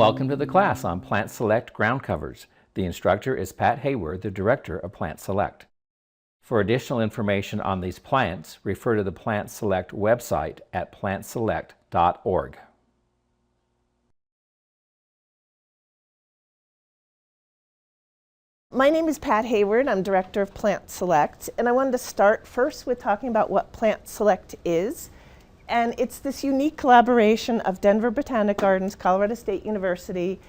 Welcome to the class on Plant Select ground covers. The instructor is Pat Hayward, the director of Plant Select. For additional information on these plants, refer to the Plant Select website at plantselect.org. My name is Pat Hayward. I'm director of Plant Select, and I wanted to start first with talking about what Plant Select is. And it's this unique collaboration of Denver Botanic Gardens, Colorado State University,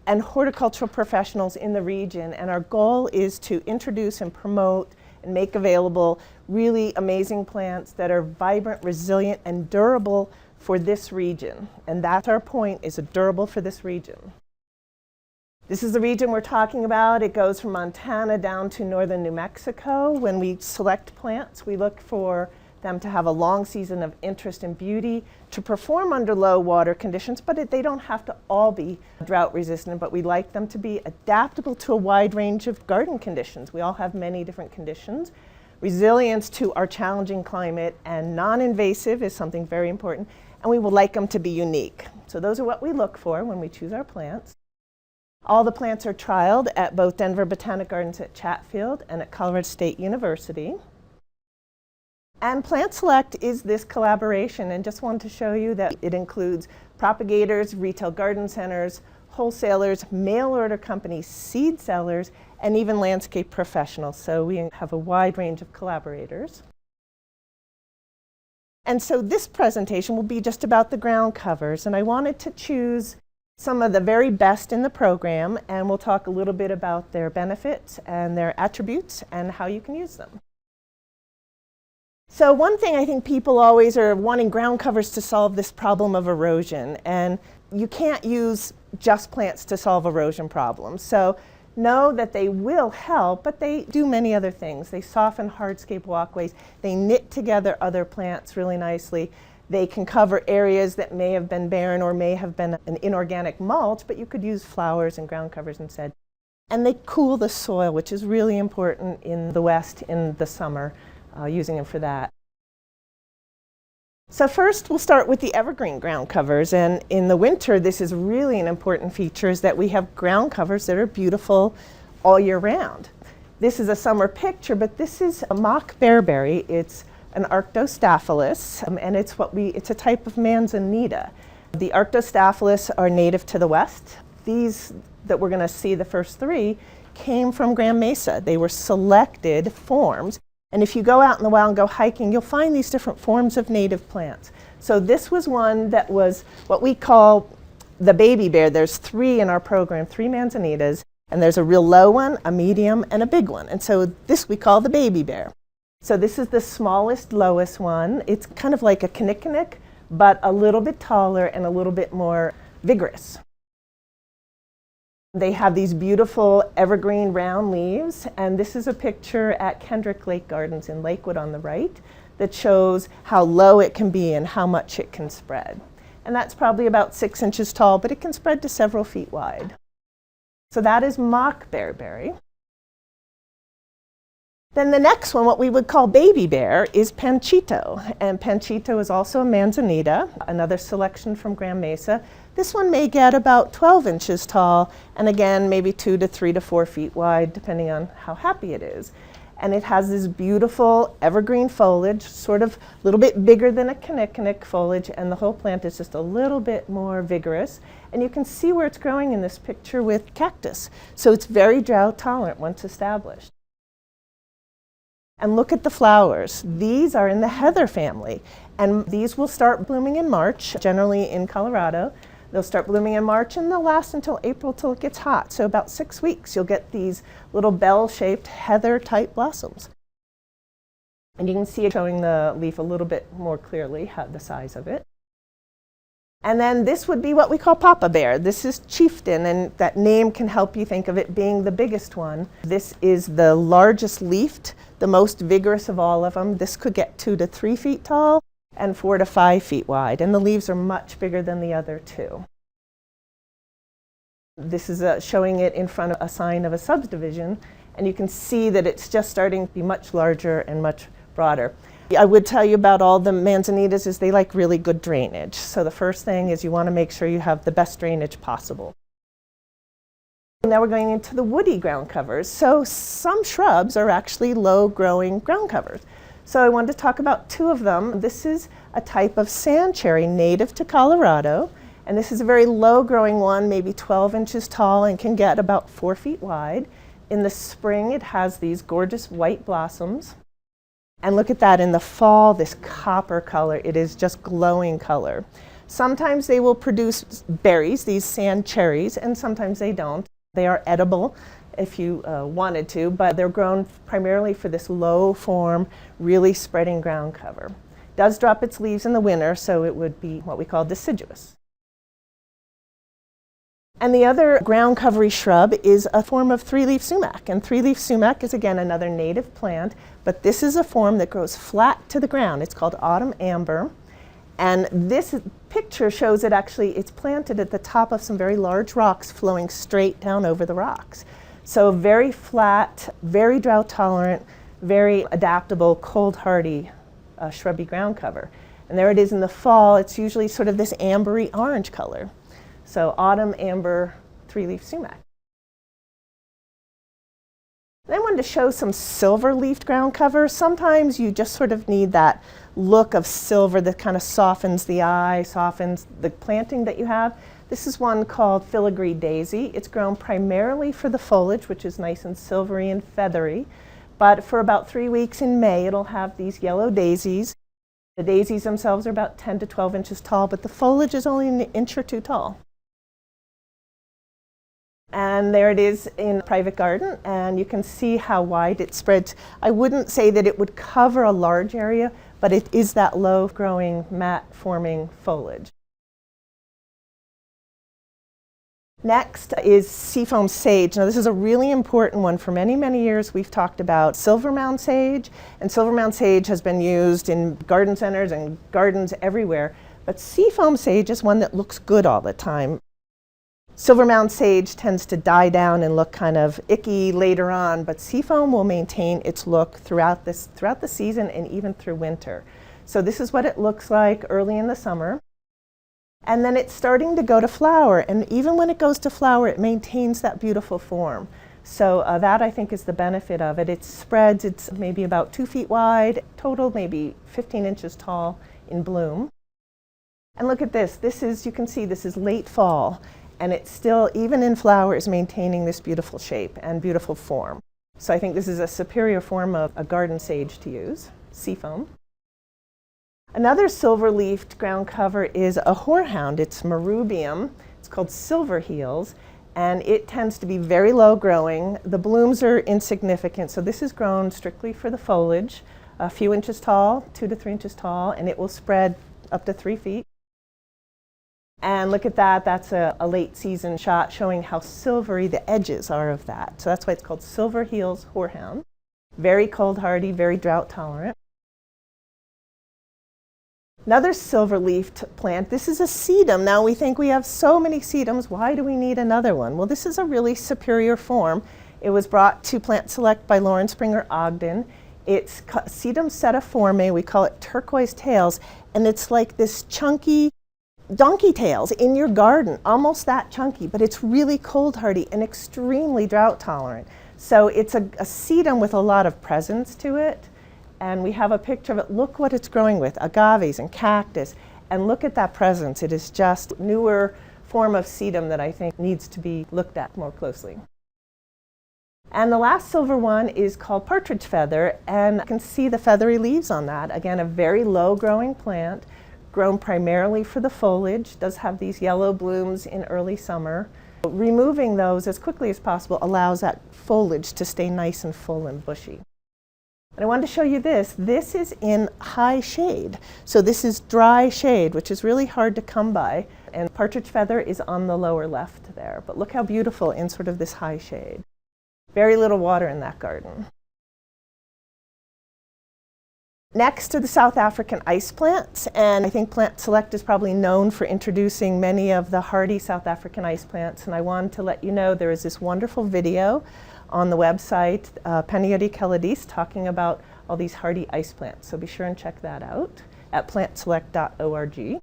and horticultural professionals in the region. And our goal is to introduce and promote and make available really amazing plants that are vibrant, resilient, and durable for this region. And that's our point, is durable for this region. This is the region we're talking about. It goes from Montana down to northern New Mexico. When we select plants, we look for them to have a long season of interest and beauty, to perform under low water conditions, but they don't have to all be drought resistant, but we like them to be adaptable to a wide range of garden conditions. We all have many different conditions. Resilience to our challenging climate and non-invasive is something very important, and we would like them to be unique. So those are what we look for when we choose our plants. All the plants are trialed at both Denver Botanic Gardens at Chatfield and at Colorado State University. And Plant Select is this collaboration, and just wanted to show you that it includes propagators, retail garden centers, wholesalers, mail order companies, seed sellers, and even landscape professionals. So we have a wide range of collaborators. And so this presentation will be just about the ground covers, and I wanted to choose some of the very best in the program, and we'll talk a little bit about their benefits and their attributes and how you can use them. So one thing I think people always are wanting ground covers to solve this problem of erosion, and you can't use just plants to solve erosion problems. So know that they will help, but they do many other things. They soften hardscape walkways, they knit together other plants really nicely. They can cover areas that may have been barren or may have been an inorganic mulch, but you could use flowers and ground covers instead. And they cool the soil, which is really important in the West in the summer. Using them for that. So first we'll start with the evergreen ground covers, and in the winter this is really an important feature, is that we have ground covers that are beautiful all year round. This is a summer picture, but this is a mock bearberry. It's an Arctostaphylos, and it's a type of manzanita. The Arctostaphylos are native to the West. These that we're going to see, the first three, came from Grand Mesa. They were selected forms. And if you go out in the wild and go hiking, you'll find these different forms of native plants. So this was one that was what we call the baby bear. There's three in our program, 3 manzanitas, and there's a real low one, a medium, and a big one. And so this we call the baby bear. So this is the smallest, lowest one. It's kind of like a kinnikinnick, but a little bit taller and a little bit more vigorous. They have these beautiful evergreen round leaves, and this is a picture at Kendrick Lake Gardens in Lakewood on the right that shows how low it can be and how much it can spread. And that's probably about 6 inches tall, but it can spread to several feet wide. So that is mock bearberry. Then the next one, what we would call baby bear, is Panchito. And Panchito is also a manzanita, another selection from Grand Mesa. This one may get about 12 inches tall, and again, maybe 2 to 3 to 4 feet wide, depending on how happy it is. And it has this beautiful evergreen foliage, sort of a little bit bigger than a kinnikinnick foliage, and the whole plant is just a little bit more vigorous. And you can see where it's growing in this picture with cactus. So it's very drought tolerant once established. And look at the flowers. These are in the heather family, and these will start blooming in March, generally in Colorado. They'll start blooming in March and they'll last until April till it gets hot. So about 6 weeks you'll get these little bell-shaped heather-type blossoms. And you can see it showing the leaf a little bit more clearly, the size of it. And then this would be what we call Papa Bear. This is Chieftain, and that name can help you think of it being the biggest one. This is the largest leafed, the most vigorous of all of them. This could get 2 to 3 feet tall and 4 to 5 feet wide, and the leaves are much bigger than the other two. This is showing it in front of a sign of a subdivision, and you can see that it's just starting to be much larger and much broader. I would tell you about all the manzanitas is they like really good drainage. So the first thing is you want to make sure you have the best drainage possible. Now we're going into the woody ground covers. So some shrubs are actually low-growing ground covers. So I wanted to talk about two of them. This is a type of sand cherry native to Colorado. And this is a very low-growing one, maybe 12 inches tall and can get about 4 feet wide. In the spring, it has these gorgeous white blossoms. And look at that, in the fall, this copper color. It is just glowing color. Sometimes they will produce berries, these sand cherries, and sometimes they don't. They are edible if you wanted to, but they're grown primarily for this low form, really spreading ground cover. It does drop its leaves in the winter, so it would be what we call deciduous. And the other ground covery shrub is a form of three-leaf sumac. And three-leaf sumac is, again, another native plant, but this is a form that grows flat to the ground. It's called autumn amber. And this picture shows it actually, it's planted at the top of some very large rocks flowing straight down over the rocks. So very flat, very drought tolerant, very adaptable, cold hardy shrubby ground cover. And there it is in the fall. It's usually sort of this ambery orange color. So autumn amber three-leaf sumac. Then I wanted to show some silver-leafed ground cover. Sometimes you just sort of need that look of silver that kind of softens the eye, softens the planting that you have. This is one called Filigree daisy. It's grown primarily for the foliage, which is nice and silvery and feathery. But for about 3 weeks in May, it'll have these yellow daisies. The daisies themselves are about 10 to 12 inches tall, but the foliage is only an inch or two tall. And there it is in a private garden, and you can see how wide it spreads. I wouldn't say that it would cover a large area, but it is that low-growing, mat-forming foliage. Next is seafoam sage. Now this is a really important one. For many, many years we've talked about silver mound sage, and silver mound sage has been used in garden centers and gardens everywhere. But seafoam sage is one that looks good all the time. Silver mound sage tends to die down and look kind of icky later on, but seafoam will maintain its look throughout the season and even through winter. So this is what it looks like early in the summer. And then it's starting to go to flower, and even when it goes to flower, it maintains that beautiful form. So that, I think, is the benefit of it. It spreads, it's maybe about 2 feet wide, total maybe 15 inches tall in bloom. And look at this. This is, you can see, this is late fall, and it's still, even in flower, is maintaining this beautiful shape and beautiful form. So I think this is a superior form of a garden sage to use, seafoam. Another silver-leafed ground cover is a horehound. It's Marubium. It's called silver heels, and it tends to be very low-growing. The blooms are insignificant, so this is grown strictly for the foliage, a few inches tall, 2 to 3 inches tall, and it will spread up to 3 feet. And look at that. That's a late-season shot showing how silvery the edges are of that. So that's why it's called silver heels horehound. Very cold-hardy, very drought-tolerant. Another silver-leafed plant, this is a sedum. Now we think we have so many sedums, why do we need another one? Well, this is a really superior form. It was brought to Plant Select by Lauren Springer Ogden. It's Sedum sediforme, we call it turquoise tails, and it's like this chunky donkey tails in your garden, almost that chunky, but it's really cold-hardy and extremely drought-tolerant. So it's a sedum with a lot of presence to it. And we have a picture of it. Look what it's growing with, agaves and cactus. And look at that presence. It is just a newer form of sedum that I think needs to be looked at more closely. And the last silver one is called Partridge feather. And you can see the feathery leaves on that. Again, a very low-growing plant, grown primarily for the foliage. Does have these yellow blooms in early summer. Removing those as quickly as possible allows that foliage to stay nice and full and bushy. And I wanted to show you this. This is in high shade. So this is dry shade, which is really hard to come by. And partridge feather is on the lower left there. But look how beautiful in sort of this high shade. Very little water in that garden. Next are the South African ice plants. And I think Plant Select is probably known for introducing many of the hardy South African ice plants. And I wanted to let you know there is this wonderful video on the website, Panchito, talking about all these hardy ice plants. So be sure and check that out at plantselect.org.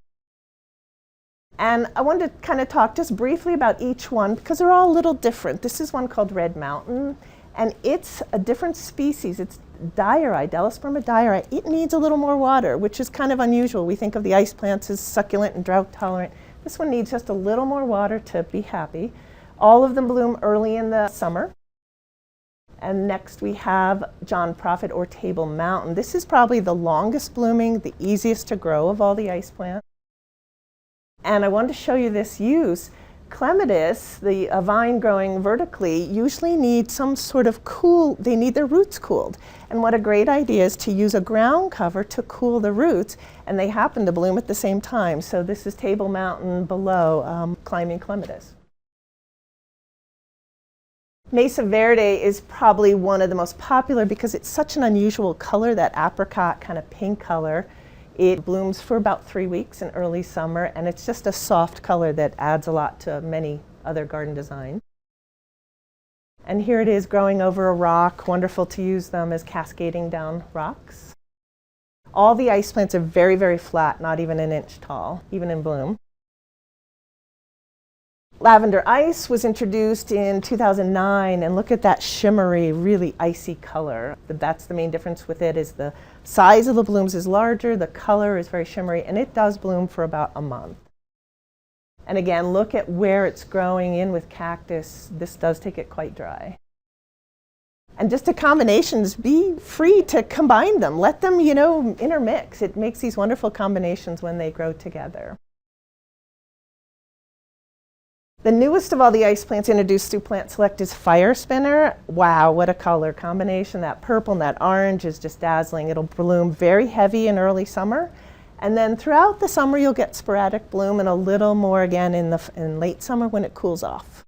And I wanted to kind of talk just briefly about each one because they're all a little different. This is one called Red Mountain, and it's a different species. It's dieri, Delosperma dieri. It needs a little more water, which is kind of unusual. We think of the ice plants as succulent and drought tolerant. This one needs just a little more water to be happy. All of them bloom early in the summer. And next we have John Prophet or Table Mountain. This is probably the longest blooming, the easiest to grow of all the ice plants. And I wanted to show you this use. Clematis, the vine growing vertically, usually need some sort of they need their roots cooled. And what a great idea is to use a ground cover to cool the roots, and they happen to bloom at the same time. So this is Table Mountain below, climbing clematis. Mesa Verde is probably one of the most popular because it's such an unusual color, that apricot kind of pink color. It blooms for about 3 weeks in early summer, and it's just a soft color that adds a lot to many other garden designs. And here it is growing over a rock. Wonderful to use them as cascading down rocks. All the ice plants are very, very flat, not even an inch tall, even in bloom. Lavender ice was introduced in 2009, and look at that shimmery, really icy color. That's the main difference with it, is the size of the blooms is larger, the color is very shimmery, and it does bloom for about a month. And again, look at where it's growing in with cactus. This does take it quite dry. And just the combinations, be free to combine them. Let them, intermix. It makes these wonderful combinations when they grow together. The newest of all the ice plants introduced through Plant Select is Fire Spinner. Wow, what a color combination. That purple and that orange is just dazzling. It'll bloom very heavy in early summer. And then throughout the summer, you'll get sporadic bloom and a little more again in late summer when it cools off.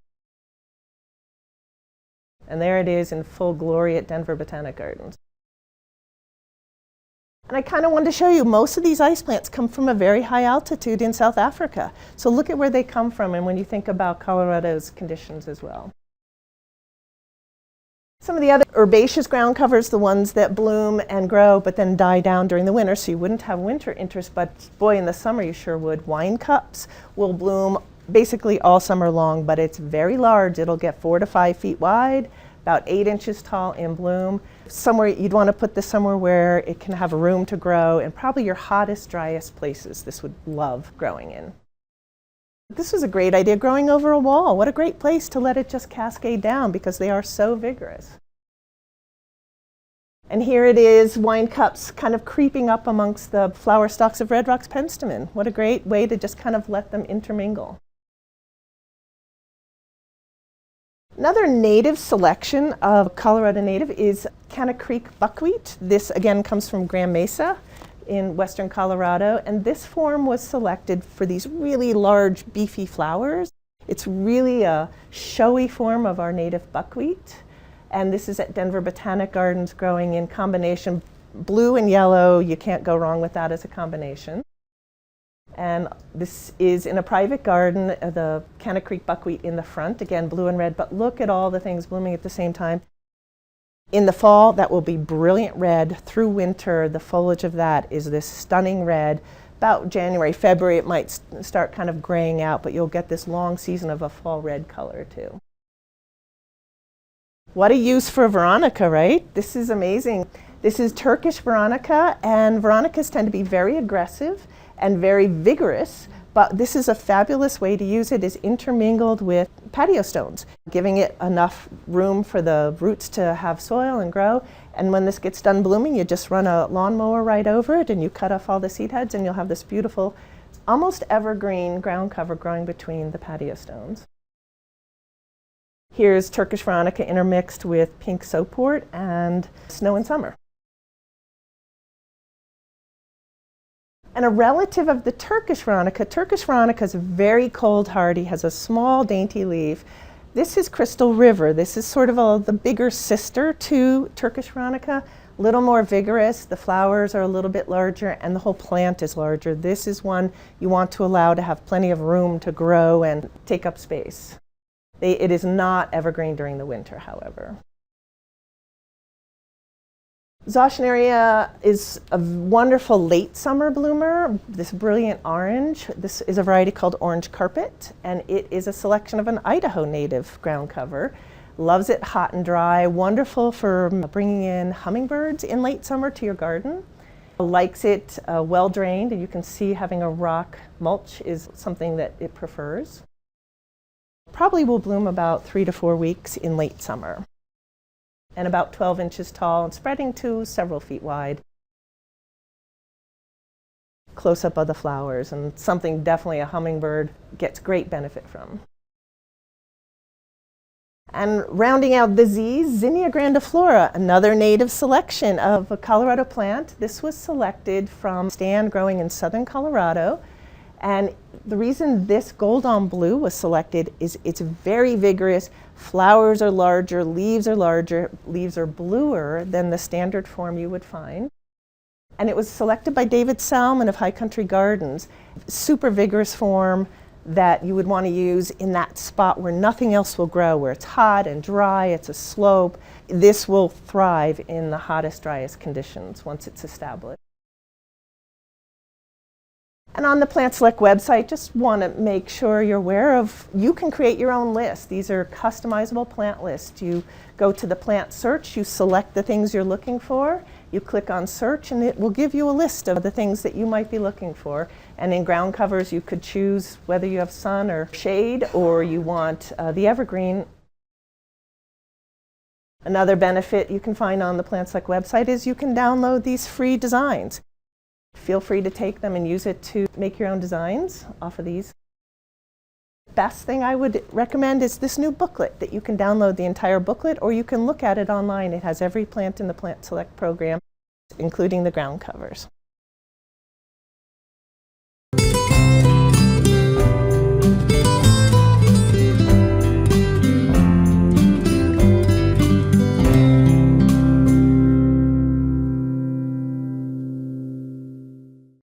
And there it is in full glory at Denver Botanic Gardens. And I kind of wanted to show you, most of these ice plants come from a very high altitude in South Africa. So look at where they come from, and when you think about Colorado's conditions as well. Some of the other herbaceous ground covers, the ones that bloom and grow but then die down during the winter, so you wouldn't have winter interest, but boy, in the summer you sure would. Winecups will bloom basically all summer long, but it's very large. It'll get 4 to 5 feet wide, about 8 inches tall in bloom. Somewhere you'd want to put this somewhere where it can have room to grow, and probably your hottest, driest places this would love growing in. This was a great idea, growing over a wall. What a great place to let it just cascade down because they are so vigorous. And here it is, Winecups kind of creeping up amongst the flower stalks of Red Rocks penstemon. What a great way to just kind of let them intermingle. Another native selection of Colorado native is KANNAH Creek buckwheat. This again comes from Grand Mesa in western Colorado, and this form was selected for these really large beefy flowers. It's really a showy form of our native buckwheat, and this is at Denver Botanic Gardens growing in combination blue and yellow. You can't go wrong with that as a combination. And this is in a private garden, the KANNAH Creek buckwheat in the front, again blue and red, but look at all the things blooming at the same time. In the fall, that will be brilliant red. Through winter, the foliage of that is this stunning red. About January, February, it might start kind of graying out, but you'll get this long season of a fall red color too. What a use for veronica, right? This is amazing. This is Turkish veronica, and veronicas tend to be very aggressive and very vigorous, but this is a fabulous way to use it, is intermingled with patio stones, giving it enough room for the roots to have soil and grow. And when this gets done blooming, you just run a lawnmower right over it and you cut off all the seed heads and you'll have this beautiful, almost evergreen ground cover growing between the patio stones. Here's Turkish veronica intermixed with pink soapwort and snow in summer. And a relative of the Turkish veronica is very cold hardy, has a small dainty leaf. This is Crystal River. This is sort of the bigger sister to Turkish veronica, a little more vigorous. The flowers are a little bit larger and the whole plant is larger. This is one you want to allow to have plenty of room to grow and take up space. It is not evergreen during the winter, however. Zauschneria is a wonderful late summer bloomer, this brilliant orange. This is a variety called Orange Carpet, and it is a selection of an Idaho native ground cover. Loves it hot and dry, wonderful for bringing in hummingbirds in late summer to your garden. Likes it well drained, and you can see having a rock mulch is something that it prefers. Probably will bloom about 3 to 4 weeks in late summer, and about 12 inches tall and spreading to several feet wide. Close-up of the flowers, and something definitely a hummingbird gets great benefit from. And rounding out the Z's, Zinnia grandiflora, another native selection of a Colorado plant. This was selected from a stand growing in southern Colorado. And the reason this Goldon Blue was selected is it's very vigorous. Flowers are larger, leaves are bluer than the standard form you would find. And it was selected by David Salmon of High Country Gardens. Super vigorous form that you would want to use in that spot where nothing else will grow, where it's hot and dry, it's a slope. This will thrive in the hottest, driest conditions once it's established. And on the Plant Select website, just want to make sure you're aware of, you can create your own list. These are customizable plant lists. You go to the plant search, you select the things you're looking for, you click on search, and it will give you a list of the things that you might be looking for. And in ground covers, you could choose whether you have sun or shade, or you want the evergreen. Another benefit you can find on the Plant Select website is you can download these free designs. Feel free to take them and use it to make your own designs off of these. Best thing I would recommend is this new booklet that you can download the entire booklet, or you can look at it online. It has every plant in the Plant Select program, including the ground covers.